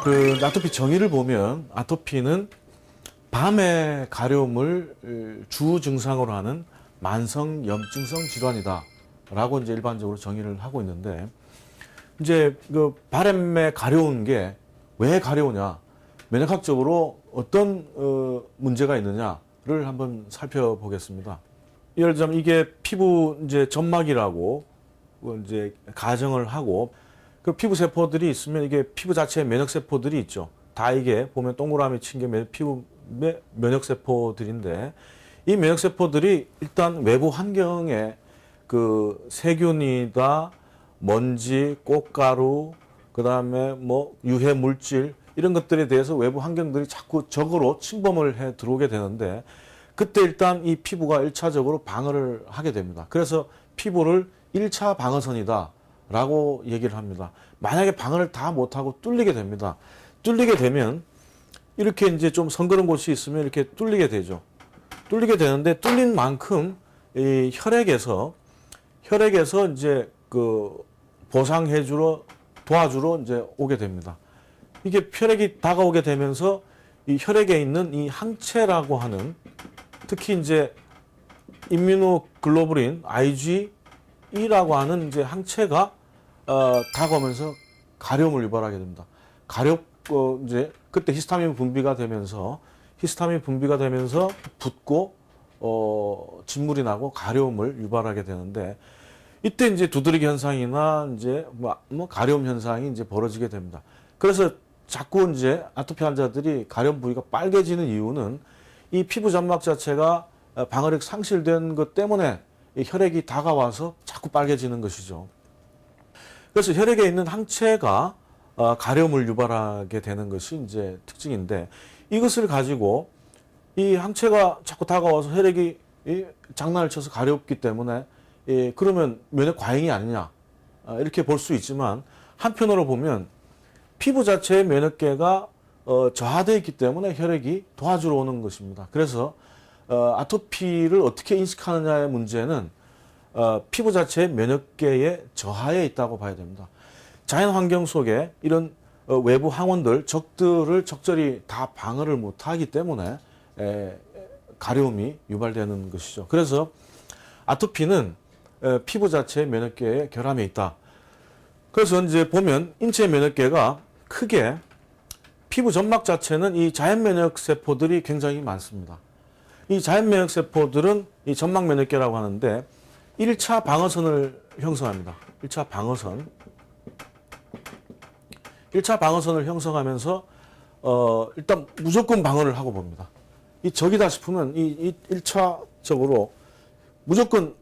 그 아토피 정의를 보면 아토피는 밤의 가려움을 주 증상으로 하는 만성 염증성 질환이다라고 이제 일반적으로 정의를 하고 있는데, 이제 그 밤에 가려운 게 왜 가려우냐, 면역학적으로 어떤 문제가 있느냐를 한번 살펴보겠습니다. 예를 들자면 이게 피부 이제 점막이라고 이제 가정을 하고, 그 피부 세포들이 있으면 이게 피부 자체에 면역 세포들이 있죠. 다 이게 보면 동그라미 친 게 피부 면역 세포들인데, 이 면역 세포들이 일단 외부 환경에 그 세균이다, 먼지, 꽃가루, 그다음에 뭐 유해 물질 이런 것들에 대해서 외부 환경들이 자꾸 적으로 침범을 해 들어오게 되는데, 그때 일단 이 피부가 1차적으로 방어를 하게 됩니다. 그래서 피부를 1차 방어선이다 라고 얘기를 합니다. 만약에 방어를 다 못하고 뚫리게 됩니다. 뚫리게 되면 이렇게 이제 좀 성그런 곳이 있으면 이렇게 뚫리게 되죠. 뚫리게 되는데, 뚫린 만큼 이 혈액에서 이제 그 보상해주러 도와주러 이제 오게 됩니다. 이게 혈액이 다가오게 되면서 이 혈액에 있는 이 항체라고 하는, 특히 이제 임뮤노글로불린 IgE라고 하는 이제 항체가 다가오면서 가려움을 유발하게 됩니다. 이제 그때 히스타민 분비가 되면서 붓고 진물이 나고 가려움을 유발하게 되는데, 이때 이제 두드러기 현상이나 이제 뭐 가려움 현상이 이제 벌어지게 됩니다. 그래서 자꾸 이제 아토피 환자들이 가려움 부위가 빨개지는 이유는 이 피부 점막 자체가 방어력 상실된 것 때문에 이 혈액이 다가와서 자꾸 빨개지는 것이죠. 그래서 혈액에 있는 항체가 가려움을 유발하게 되는 것이 이제 특징인데, 이것을 가지고 이 항체가 자꾸 다가와서 혈액이 장난을 쳐서 가렵기 때문에 그러면 면역 과잉이 아니냐, 이렇게 볼 수 있지만, 한편으로 보면 피부 자체의 면역계가 저하되어 있기 때문에 혈액이 도와주러 오는 것입니다. 그래서 아토피를 어떻게 인식하느냐의 문제는 피부 자체의 면역계의 저하에 있다고 봐야 됩니다. 자연 환경 속에 이런 외부 항원들, 적들을 적절히 다 방어를 못하기 때문에 가려움이 유발되는 것이죠. 그래서 아토피는 피부 자체의 면역계의 결함에 있다. 그래서 이제 보면 인체 면역계가 크게, 피부 점막 자체는 이 자연 면역 세포들이 굉장히 많습니다. 이 자연 면역 세포들은 이 점막 면역계라고 하는데 1차 방어선을 형성합니다. 1차 방어선을 형성하면서 일단 무조건 방어를 하고 봅니다. 이 적이다 싶으면 이 1차적으로 무조건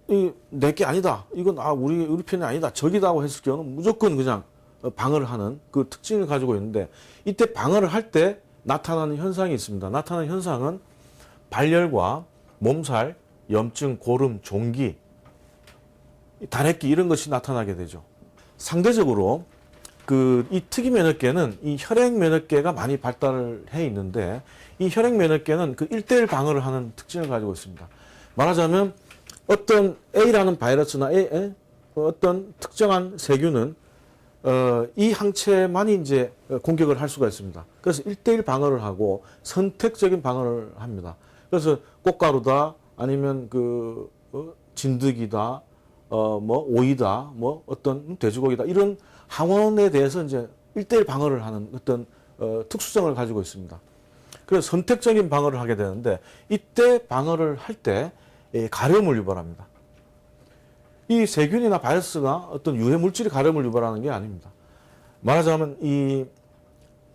내게 아니다, 이건 우리 편이 아니다, 적이다고 했을 경우는 무조건 그냥 방어를 하는 그 특징을 가지고 있는데, 이때 방어를 할 때 나타나는 현상이 있습니다. 나타나는 현상은 발열과 몸살, 염증, 고름, 종기, 다래끼 이런 것이 나타나게 되죠. 상대적으로 이 특이 면역계는 이 혈액 면역계가 많이 발달을 해 있는데, 이 혈액 면역계는 그 1대1 방어를 하는 특징을 가지고 있습니다. 말하자면 어떤 A라는 바이러스나 어떤 특정한 세균은 이 항체만이 이제 공격을 할 수가 있습니다. 그래서 1대1 방어를 하고 선택적인 방어를 합니다. 그래서 꽃가루다, 아니면 진드기다, 뭐 오이다, 뭐 어떤 돼지고기다, 이런 항원에 대해서 이제 1대1 방어를 하는 어떤 특수성을 가지고 있습니다. 그래서 선택적인 방어를 하게 되는데, 이때 방어를 할 때 가려움을 유발합니다. 이 세균이나 바이러스가 어떤 유해 물질이 가려움을 유발하는 게 아닙니다. 말하자면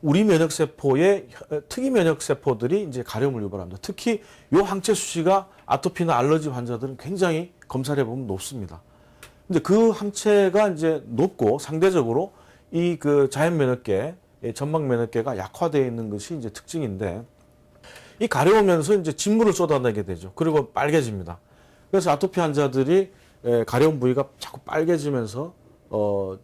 우리 면역세포의 특이 면역세포들이 이제 가려움을 유발합니다. 특히 이 항체 수치가 아토피나 알러지 환자들은 굉장히 검사를 해보면 높습니다. 근데 그 항체가 이제 높고, 상대적으로 자연 면역계, 점막 면역계가 약화되어 있는 것이 이제 특징인데, 이 가려우면서 이제 진물을 쏟아내게 되죠. 그리고 빨개집니다. 그래서 아토피 환자들이 가려운 부위가 자꾸 빨개지면서 뭐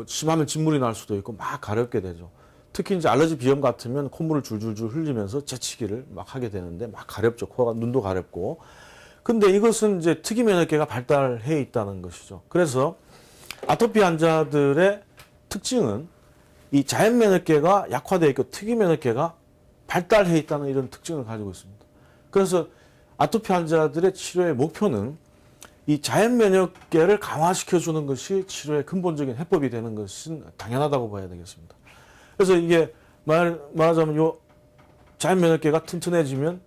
심하면 진물이 날 수도 있고 막 가렵게 되죠. 특히 이제 알러지 비염 같으면 콧물을 줄줄줄 흘리면서 재치기를 막 하게 되는데 막 가렵죠. 코가, 눈도 가렵고. 근데 이것은 이제 특이 면역계가 발달해 있다는 것이죠. 그래서 아토피 환자들의 특징은 이 자연 면역계가 약화되어 있고 특이 면역계가 발달해 있다는 이런 특징을 가지고 있습니다. 그래서 아토피 환자들의 치료의 목표는 이 자연 면역계를 강화시켜 주는 것이 치료의 근본적인 해법이 되는 것은 당연하다고 봐야 되겠습니다. 그래서 이게 말하자면 요 자연 면역계가 튼튼해지면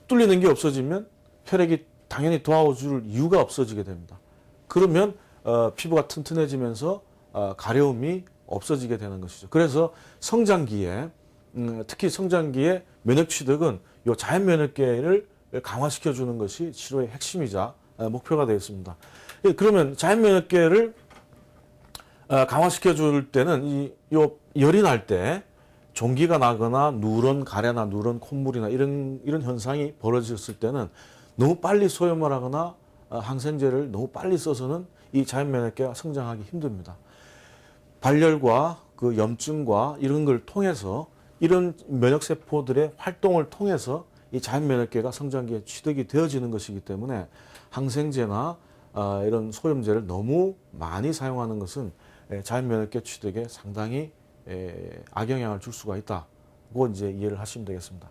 뚫리는 게 없어지면 혈액이 당연히 도와줄 이유가 없어지게 됩니다. 그러면 피부가 튼튼해지면서 가려움이 없어지게 되는 것이죠. 그래서 성장기에 특히 성장기에 면역 취득은 요 자연 면역계를 강화시켜 주는 것이 치료의 핵심이자 목표가 되어 있습니다. 그러면 자연 면역계를 강화시켜 줄 때는 요 열이 날 때 종기가 나거나 누런 가래나 누런 콧물이나 이런 현상이 벌어졌을 때는 너무 빨리 소염을 하거나 항생제를 너무 빨리 써서는 이 자연 면역계가 성장하기 힘듭니다. 발열과 그 염증과 이런 걸 통해서 이런 면역세포들의 활동을 통해서 이 자연 면역계가 성장기에 취득이 되어지는 것이기 때문에 항생제나 이런 소염제를 너무 많이 사용하는 것은 자연 면역계 취득에 상당히 악영향을 줄 수가 있다고 이제 이해를 하시면 되겠습니다.